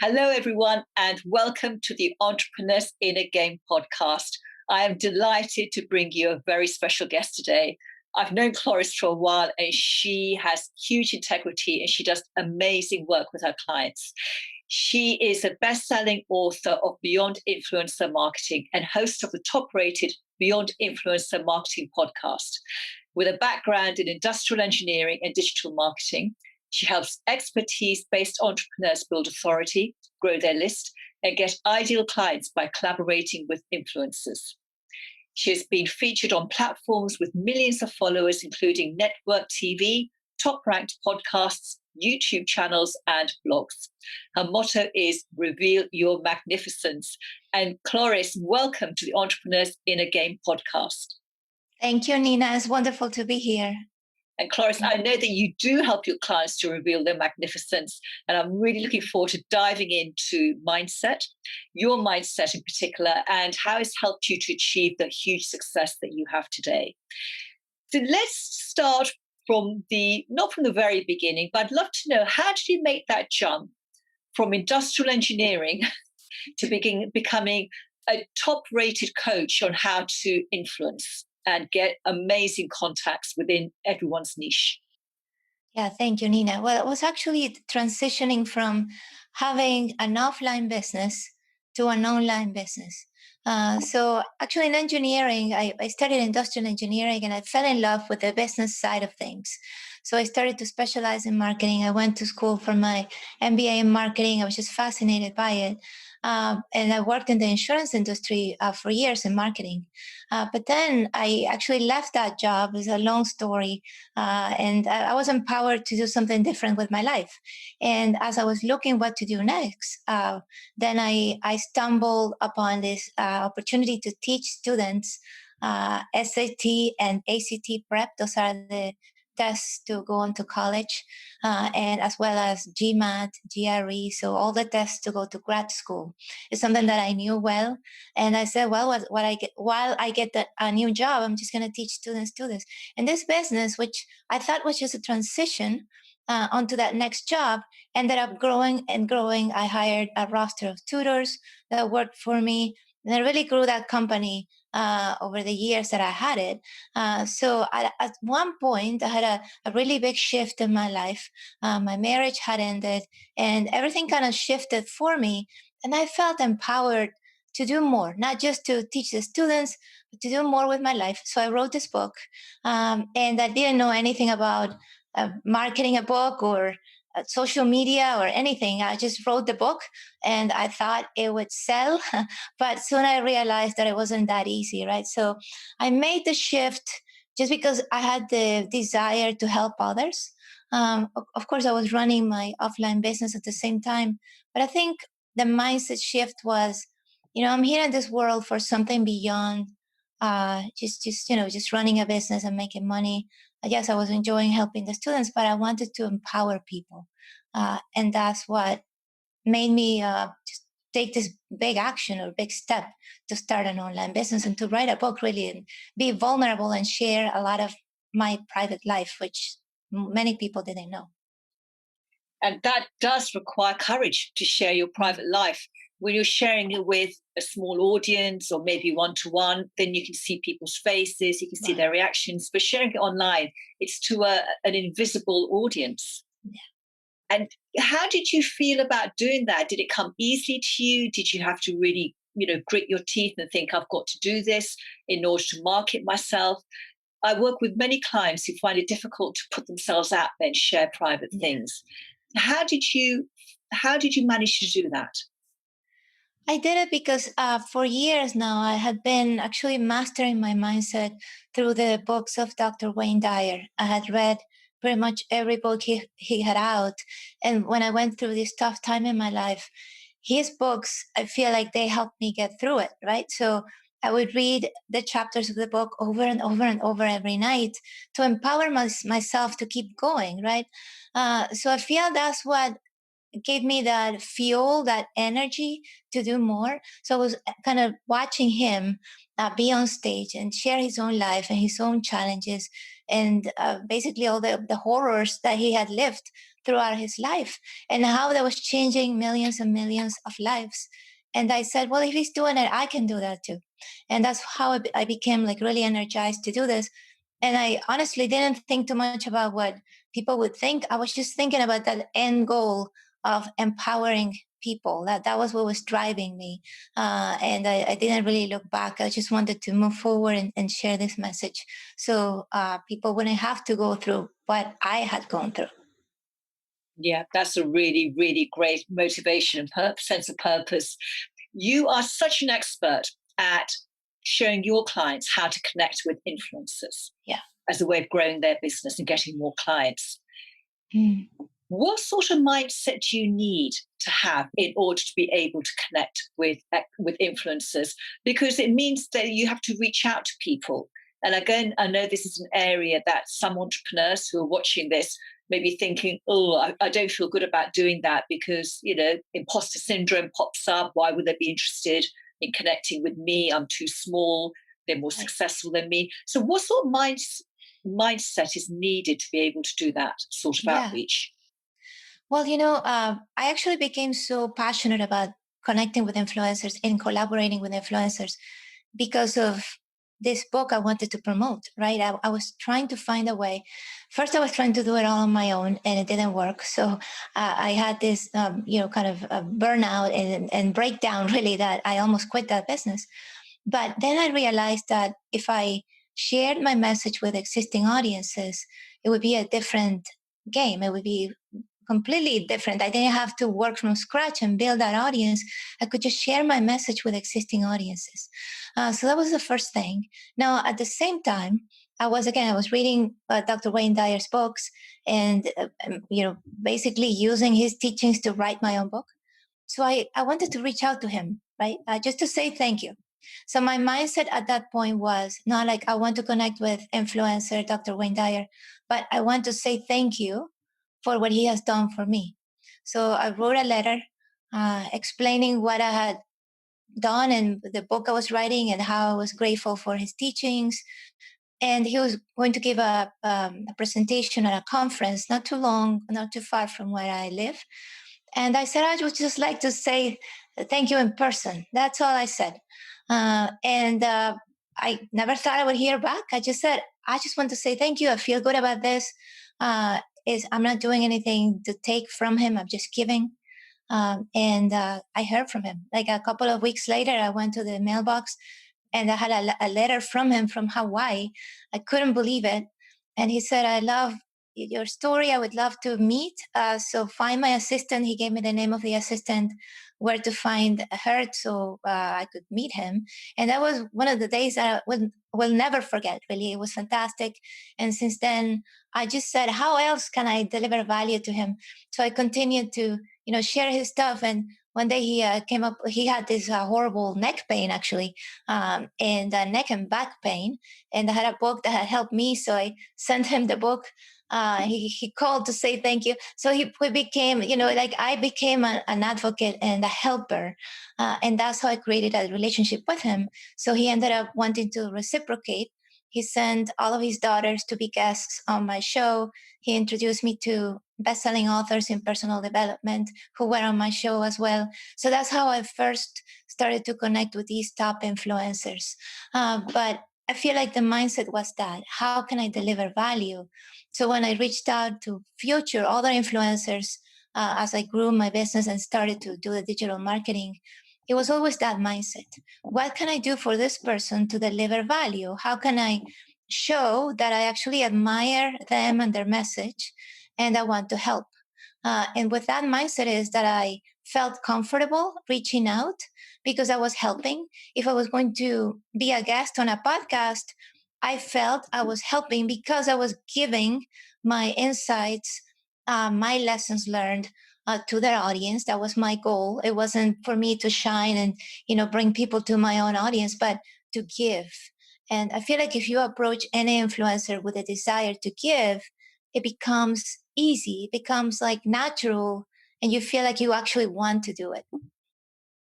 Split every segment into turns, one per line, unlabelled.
Hello, everyone, and welcome to the Entrepreneurs in a Game podcast. I am delighted to bring you a very special guest today. I've known Cloris for a while, and she has huge integrity and she does amazing work with her clients. She is a best-selling author of Beyond Influencer Marketing and host of the top-rated Beyond Influencer Marketing podcast. With a background in industrial engineering and digital marketing, she helps expertise-based entrepreneurs build authority, grow their list, and get ideal clients by collaborating with influencers. She has been featured on platforms with millions of followers, including network TV, top-ranked podcasts, YouTube channels, and blogs. Her motto is Reveal Your Magnificence. And Cloris, welcome to the Entrepreneurs in a Game podcast.
Thank you, Nina. It's wonderful to be here.
And Cloris, I know that you do help your clients to reveal their magnificence. And I'm really looking forward to diving into mindset, your mindset in particular, and how it's helped you to achieve the huge success that you have today. So let's start not from the very beginning, but I'd love to know, how did you make that jump from industrial engineering to becoming a top-rated coach on how to influence and get amazing contacts within everyone's niche?
Yeah, thank you, Nina. Well, it was actually transitioning from having an offline business to an online business. So actually in engineering, I studied industrial engineering and I fell in love with the business side of things. So I started to specialize in marketing. I went to school for my MBA in marketing. I was just fascinated by it. And I worked in the insurance industry for years in marketing. But then I actually left that job. It's a long story. And I was empowered to do something different with my life. And as I was looking what to do next, then I stumbled upon this opportunity to teach students SAT and ACT prep. Those are the tests to go on to college, and as well as GMAT, GRE, so all the tests to go to grad school. It's something that I knew well, and I said, well, what I get while I get a new job, I'm just going to teach students do this. And this business, which I thought was just a transition onto that next job, ended up growing and growing. I hired a roster of tutors that worked for me, and I really grew that company over the years that I had it. So at one point, I had a really big shift in my life. My marriage had ended, and everything kind of shifted for me. And I felt empowered to do more, not just to teach the students, but to do more with my life. So I wrote this book, and I didn't know anything about marketing a book or social media or anything. I just wrote the book and I thought it would sell. But soon I realized that it wasn't that easy, right? So I made the shift just because I had the desire to help others. Of course, I was running my offline business at the same time. But I think the mindset shift was, I'm here in this world for something beyond just running a business and making money. Yes, I was enjoying helping the students, but I wanted to empower people. And that's what made me just take this big action or big step to start an online business and to write a book, really, and be vulnerable and share a lot of my private life, which many people didn't know.
And that does require courage to share your private life. When you're sharing it with a small audience or maybe one-to-one, then you can see people's faces, you can see their reactions. But sharing it online, it's to an invisible audience.
Yeah.
And how did you feel about doing that? Did it come easily to you? Did you have to really, grit your teeth and think, I've got to do this in order to market myself? I work with many clients who find it difficult to put themselves out there and share private things. How did you manage to do that?
I did it because for years now I had been actually mastering my mindset through the books of Dr. Wayne Dyer. I had read pretty much every book he had out. And when I went through this tough time in my life, his books, I feel like they helped me get through it, right? So I would read the chapters of the book over and over and over every night to empower myself to keep going, right? So I feel that's what gave me that fuel, that energy to do more. So I was kind of watching him be on stage and share his own life and his own challenges, and basically all the horrors that he had lived throughout his life, and how that was changing millions and millions of lives. And I said, well, if he's doing it, I can do that too. And that's how I became like really energized to do this. And I honestly didn't think too much about what people would think. I was just thinking about that end goal of empowering people. That was what was driving me. And I didn't really look back. I just wanted to move forward and share this message, so people wouldn't have to go through what I had gone through.
Yeah, that's a really, really great motivation and sense of purpose. You are such an expert at showing your clients how to connect with influencers
Yeah.
as a way of growing their business and getting more clients.
Mm.
What sort of mindset do you need to have in order to be able to connect with influencers? Because it means that you have to reach out to people. And again, I know this is an area that some entrepreneurs who are watching this may be thinking, oh, I don't feel good about doing that because, imposter syndrome pops up. Why would they be interested in connecting with me? I'm too small. They're more
Right.
successful than me. So what sort of mindset is needed to be able to do that sort of
Yeah.
outreach?
Well, I actually became so passionate about connecting with influencers and collaborating with influencers because of this book I wanted to promote, right? I was trying to find a way. First, I was trying to do it all on my own, and it didn't work. So I had this, kind of burnout and breakdown, really, that I almost quit that business. But then I realized that if I shared my message with existing audiences, it would be a different game. It would be completely different. I didn't have to work from scratch and build that audience. I could just share my message with existing audiences. So that was the first thing. Now, at the same time, I was reading Dr. Wayne Dyer's books, and basically using his teachings to write my own book. So I wanted to reach out to him, right? Just to say thank you. So my mindset at that point was not like I want to connect with influencer Dr. Wayne Dyer, but I want to say thank you for what he has done for me. So I wrote a letter explaining what I had done and the book I was writing and how I was grateful for his teachings. And he was going to give a presentation at a conference not too long, not too far from where I live. And I said, I would just like to say thank you in person. That's all I said. And I never thought I would hear back. I just said, I just want to say thank you. I feel good about this. I'm not doing anything to take from him. I'm just giving. And I heard from him. Like a couple of weeks later, I went to the mailbox and I had a letter from him from Hawaii. I couldn't believe it. And he said, I love your story. I would love to meet. So find my assistant. He gave me the name of the assistant, where to find her so I could meet him. And that was one of the days that I will never forget, really. It was fantastic. And since then, I just said, how else can I deliver value to him? So I continued to, share his stuff. And one day he came up, he had this horrible neck pain, actually, and neck and back pain. And I had a book that had helped me. So I sent him the book. He called to say thank you. So we became, like I became an advocate and a helper. And that's how I created a relationship with him. So he ended up wanting to reciprocate. He sent all of his daughters to be guests on my show. He introduced me to best-selling authors in personal development who were on my show as well. So that's how I first started to connect with these top influencers. But I feel like the mindset was that how can I deliver value? So when I reached out to future other influencers as I grew my business and started to do the digital marketing, it was always that mindset. What can I do for this person to deliver value? How can I show that I actually admire them and their message and I want to help? And with that mindset is that I felt comfortable reaching out because I was helping. If I was going to be a guest on a podcast, I felt I was helping because I was giving my insights, my lessons learned to their audience. That was my goal. It wasn't for me to shine and bring people to my own audience, but to give. And I feel like if you approach any influencer with a desire to give, it becomes easy. It becomes like natural and you feel like you actually want to do it.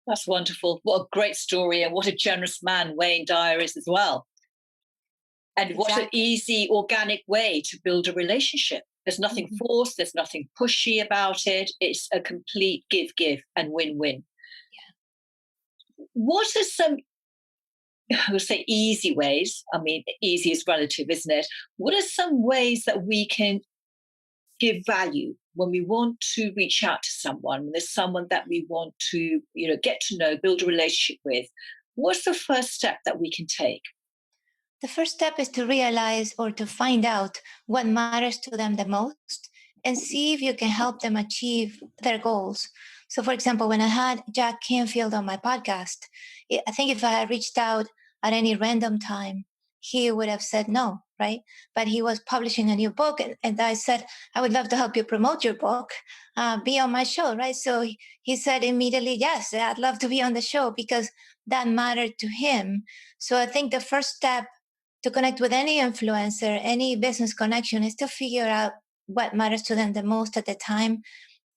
That's wonderful. What a great story, and what a generous man Wayne Dyer is as well. And what an
Exactly.
easy, organic way to build a relationship. There's nothing forced, there's nothing pushy about it. It's a complete give, give, and win win. What are some, I would say, easy ways? I mean, easy is relative, isn't it? What are some ways that we can give value when we want to reach out to someone, when there's someone that we want to, get to know, build a relationship with? What's the first step that we can take?
The first step is to realize or to find out what matters to them the most and see if you can help them achieve their goals. So, for example, when I had Jack Canfield on my podcast, I think if I had reached out at any random time, he would have said no, right? But he was publishing a new book, and I said, I would love to help you promote your book, be on my show, right? So he said immediately, yes, I'd love to be on the show because that mattered to him. So I think the first step to connect with any influencer, any business connection, is to figure out what matters to them the most at the time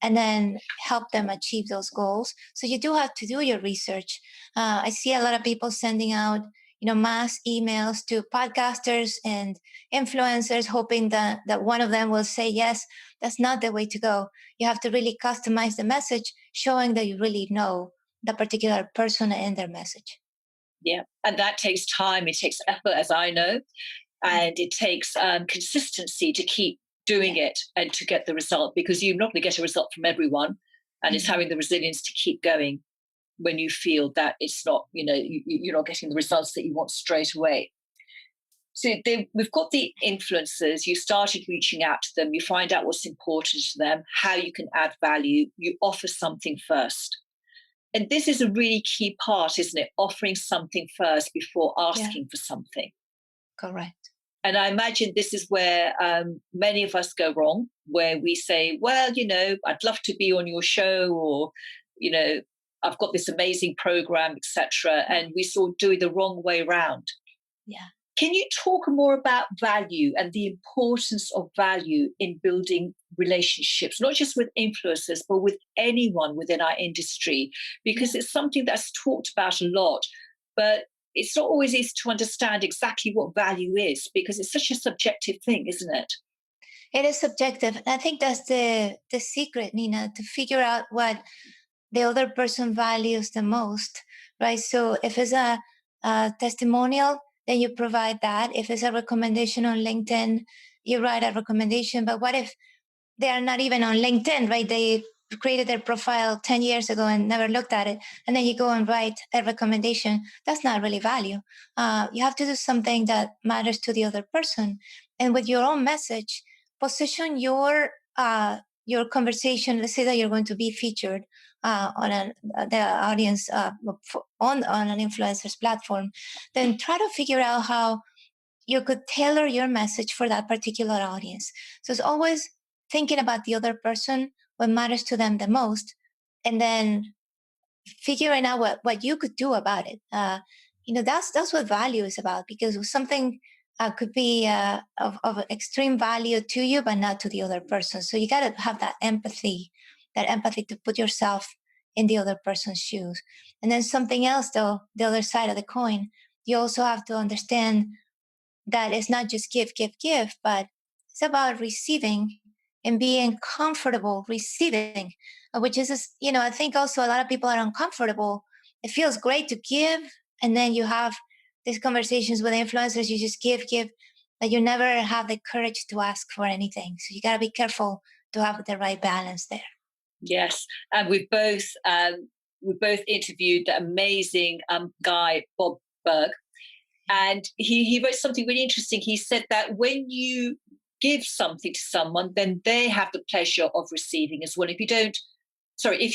and then help them achieve those goals. So you do have to do your research. I see a lot of people sending out, mass emails to podcasters and influencers, hoping that one of them will say yes. That's not the way to go. You have to really customize the message, showing that you really know the particular person and their message.
Yeah. And that takes time, it takes effort, as I know, and it takes consistency to keep doing it and to get the result, because you're not going to get a result from everyone. And it's having the resilience to keep going when you feel that it's not, you're not getting the results that you want straight away. So we've got the influencers, you started reaching out to them, you find out what's important to them, how you can add value, you offer something first. And this is a really key part, isn't it? Offering something first before asking for something.
Correct.
And I imagine this is where many of us go wrong, where we say, well, I'd love to be on your show, or, I've got this amazing program, etc. And we sort of do it the wrong way around.
Yeah.
Can you talk more about value and the importance of value in building relationships, not just with influencers, but with anyone within our industry? Because it's something that's talked about a lot, but it's not always easy to understand exactly what value is, because it's such a subjective thing, isn't it?
It is subjective. And I think that's the secret, Nina, to figure out what the other person values the most, right? So if it's a testimonial, then you provide that. If it's a recommendation on LinkedIn, you write a recommendation. But what if they are not even on LinkedIn, right? They created their profile 10 years ago and never looked at it. And then you go and write a recommendation. That's not really value. You have to do something that matters to the other person. And with your own message, position your conversation. Let's say that you're going to be featured on the audience on an influencer's platform. Then try to figure out how you could tailor your message for that particular audience. So it's always thinking about the other person, what matters to them the most, and then figuring out what you could do about it. That's what value is about, because something could be of extreme value to you, but not to the other person. So you got to have that empathy to put yourself in the other person's shoes. And then something else, though, the other side of the coin, you also have to understand that it's not just give, give, give, but it's about receiving and being comfortable receiving, which is, I think also a lot of people are uncomfortable. It feels great to give. And then you have these conversations with influencers, you just give, but you never have the courage to ask for anything. So you got to be careful to have the right balance there.
Yes. And we both interviewed the amazing guy, Bob Berg. And he wrote something really interesting. He said that when you give something to someone, then they have the pleasure of receiving as well. If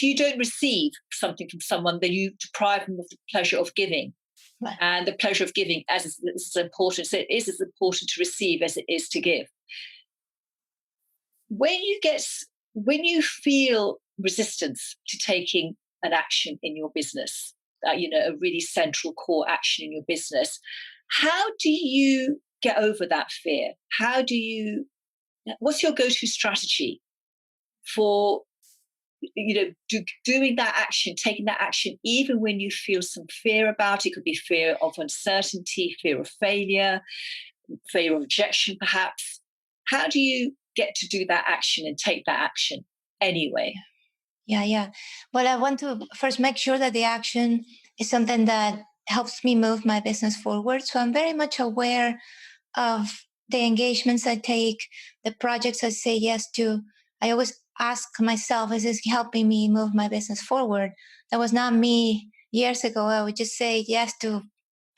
you don't receive something from someone, then you deprive them of the pleasure of giving.
Right.
And the pleasure of giving is important. So it is as important to receive as it is to give. When you feel resistance to taking an action in your business, a really central core action in your business, how do you get over that fear? What's your go-to strategy for doing that action, taking that action, even when you feel some fear about it. Could be fear of uncertainty, fear of failure, fear of rejection, perhaps. How do you get to do that action and take that action anyway?
Yeah. Well, I want to first make sure that the action is something that helps me move my business forward. So I'm very much aware of the engagements I take, the projects I say yes to. I always ask myself, is this helping me move my business forward? That was not me years ago. I would just say yes to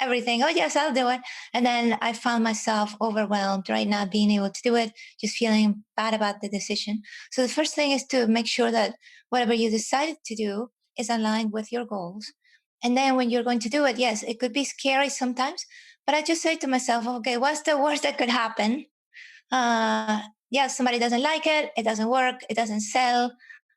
everything. Oh, yes, I'll do it. And then I found myself overwhelmed, right? Not being able to do it, just feeling bad about the decision. So the first thing is to make sure that whatever you decided to do is aligned with your goals. And then when you're going to do it, yes, it could be scary sometimes, but I just say to myself, okay, what's the worst that could happen? Uh, yeah, somebody doesn't like it, it doesn't work, it doesn't sell.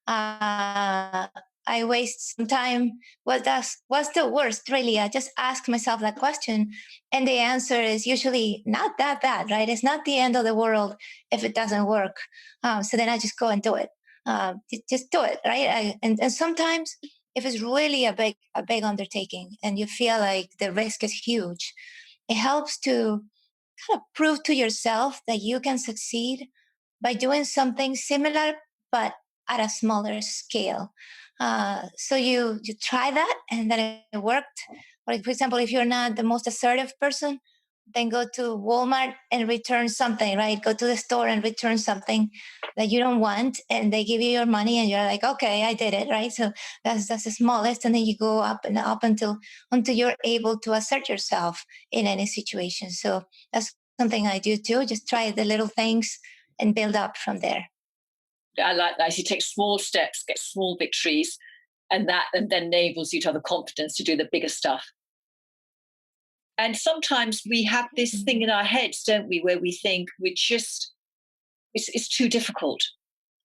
Uh, I waste some time. What's the worst, really? I just ask myself that question, and the answer is usually not that bad, right? It's not the end of the world if it doesn't work. So then I just go and do it. Just do it, right? And sometimes if it's really a big undertaking and you feel like the risk is huge, it helps to kind of prove to yourself that you can succeed by doing something similar but at a smaller scale. So you try that and then it worked. Like for example, if you're not the most assertive person, then go to Walmart and return something, right? Go to the store and return something that you don't want, and they give you your money, and you're like, okay, I did it, right? So that's the smallest, and then you go up and up until you're able to assert yourself in any situation. So that's something I do too. Just try the little things and build up from there.
I like that. You take small steps, get small victories, and then enables you to have the confidence to do the bigger stuff. And sometimes we have this thing
Mhm.
in our heads, don't we, where we think it's too difficult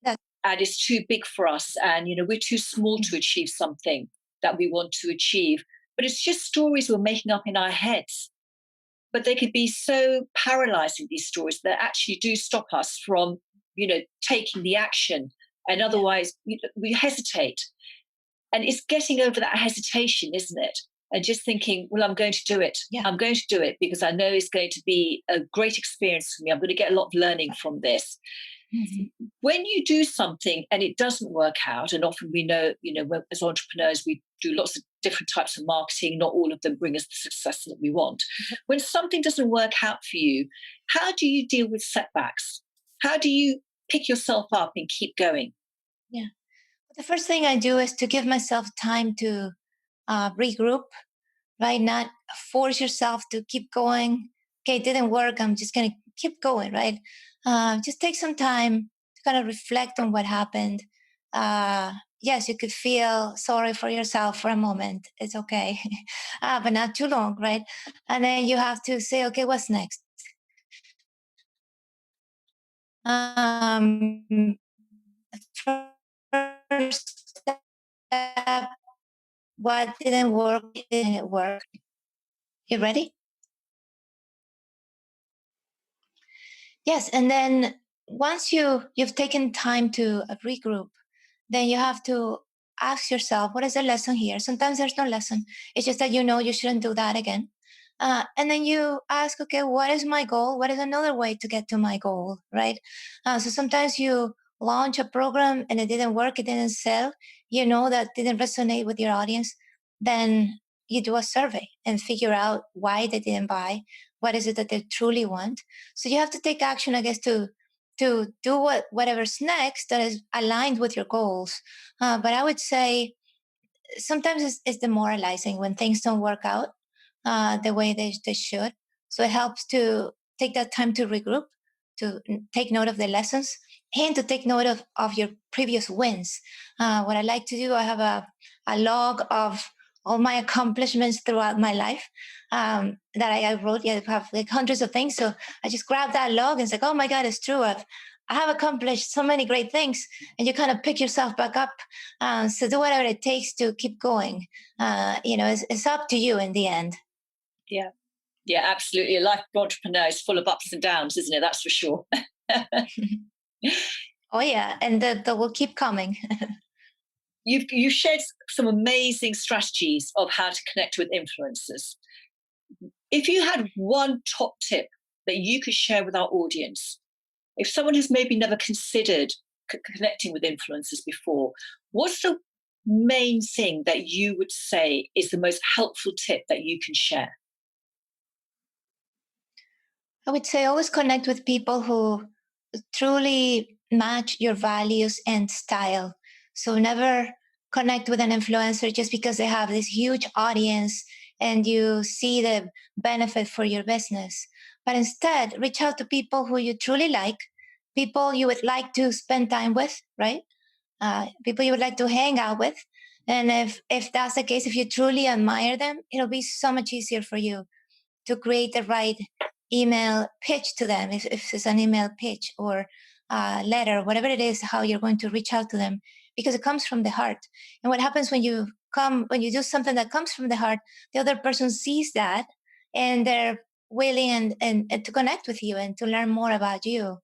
That-
and it's too big for us, and we're too small to achieve something that we want to achieve. But it's just stories we're making up in our heads. But they could be so paralyzing, these stories, that actually do stop us from taking the action. And
yeah,
otherwise we hesitate, and it's getting over that hesitation, isn't it? And just thinking, well, I'm going to do it.
yeah.
I'm going to do it because I know it's going to be a great experience for me. I'm going to get a lot of learning from this.
Mhm.
When you do something and it doesn't work out, and often we know, as entrepreneurs, we do lots of different types of marketing, not all of them bring us the success that we want. When something doesn't work out for you, how do you deal with setbacks? How do you pick yourself up and keep going?
Yeah. The first thing I do is to give myself time to regroup, right? Not force yourself to keep going. Okay, it didn't work. I'm just going to keep going, right? Just take some time to kind of reflect on what happened. Yes, you could feel sorry for yourself for a moment. It's okay, but not too long, right? And then you have to say, okay, what's next? Um, First step, what didn't work, didn't work. You ready? Yes, and then once you've taken time to regroup, then you have to ask yourself, what is the lesson here? Sometimes there's no lesson. It's just that you know you shouldn't do that again. And then you ask, okay, what is my goal? What is another way to get to my goal, right? So sometimes you launch a program and it didn't work, it didn't sell, you know that didn't resonate with your audience. Then you do a survey and figure out why they didn't buy. What is it that they truly want? So you have to take action, I guess, to do whatever's next that is aligned with your goals. But I would say sometimes it's demoralizing when things don't work out the way they should. So it helps to take that time to regroup, to take note of the lessons, and to take note of your previous wins. What I like to do, I have a log of all my accomplishments throughout my life that I wrote. Yeah, I have like hundreds of things. So I just grab that log and it's like, oh my God, it's true. I have accomplished so many great things. And you kind of pick yourself back up. So do whatever it takes to keep going. It's up to you in the end.
Yeah. Yeah, absolutely. A life of an entrepreneur is full of ups and downs, isn't it? That's for sure.
Oh yeah, and that will keep coming.
you've shared some amazing strategies of how to connect with influencers. If you had one top tip that you could share with our audience, if someone has maybe never considered connecting with influencers before, what's the main thing that you would say is the most helpful tip that you can share?
I would say always connect with people who truly match your values and style. So never connect with an influencer just because they have this huge audience and you see the benefit for your business. But instead, reach out to people who you truly like, people you would like to spend time with, right? People you would like to hang out with. And if that's the case, if you truly admire them, it'll be so much easier for you to create the right email pitch to them, if it's an email pitch or letter, whatever it is, how you're going to reach out to them, because it comes from the heart. And what happens when you do something that comes from the heart, the other person sees that and they're willing and to connect with you and to learn more about you.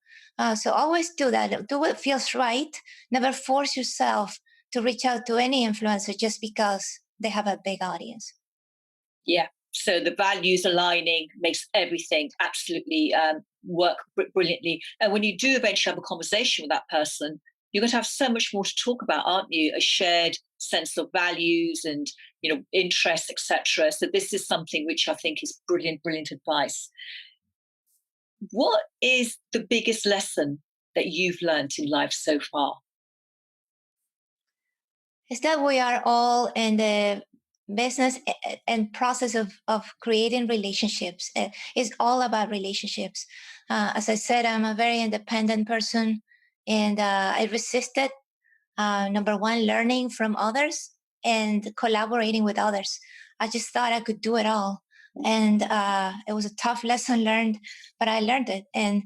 So always do that. Do what feels right. Never force yourself to reach out to any influencer just because they have a big audience.
Yeah. So the values aligning makes everything absolutely work brilliantly. And when you do eventually have a conversation with that person, you're going to have so much more to talk about, aren't you? A shared sense of values and interests, etc. So this is something which I think is brilliant, brilliant advice. What is the biggest lesson that you've learned in life so far?
Is that we are all in the business and process of creating relationships. It's all about relationships. As I said, I'm a very independent person, and I resisted number one, learning from others and collaborating with others. I just thought I could do it all, and it was a tough lesson learned, but I learned it. And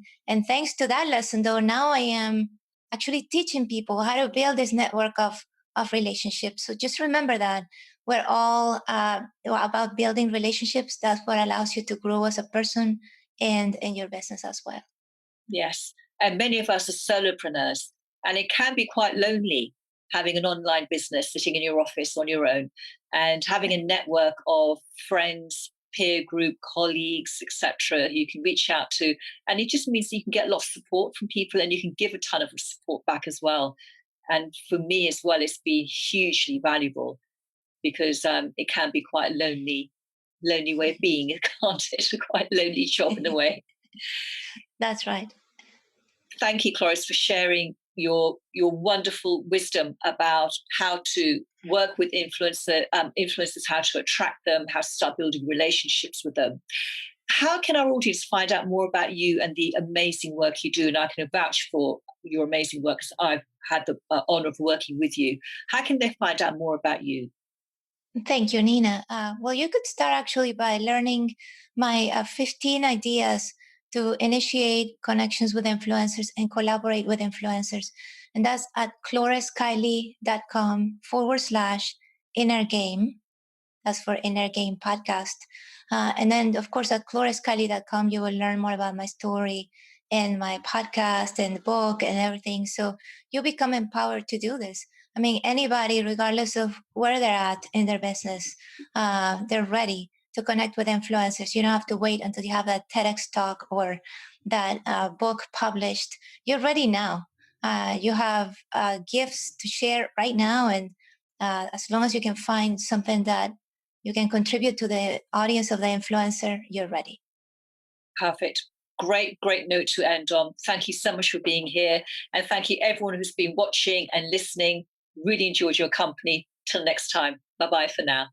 thanks to that lesson, though, now I am actually teaching people how to build this network of relationships. So just remember that we're all about building relationships. That's what allows you to grow as a person and in your business as well.
Yes. And many of us are solopreneurs, and it can be quite lonely having an online business sitting in your office on your own and having a network of friends, peer group, colleagues, etc., you can reach out to. And it just means that you can get lots of support from people and you can give a ton of support back as well. And for me as well, it's been hugely valuable because it can be quite a lonely way of being, can't it? A quite lonely job in a way.
That's right.
Thank you, Cloris, for sharing your wonderful wisdom about how to work with influencers, how to attract them, how to start building relationships with them. How can our audience find out more about you and the amazing work you do? And I can vouch for your amazing work because I've had the honor of working with you. How can they find out more about you?
Thank you, Nina. Well, you could start actually by learning my 15 ideas to initiate connections with influencers and collaborate with influencers. And that's at cloriskylie.com/inner game. That's for Inner Game Podcast. And then, of course, at cloriskylie.com, you will learn more about my story and my podcast and book and everything. So you'll become empowered to do this. I mean, anybody, regardless of where they're at in their business, they're ready to connect with influencers. You don't have to wait until you have that TEDx talk or that book published. You're ready now. You have gifts to share right now. And as long as you can find something that you can contribute to the audience of the influencer, you're ready.
Perfect. Great, great note to end on. Thank you so much for being here. And thank you, everyone who's been watching and listening. Really enjoyed your company. Till next time. Bye bye for now.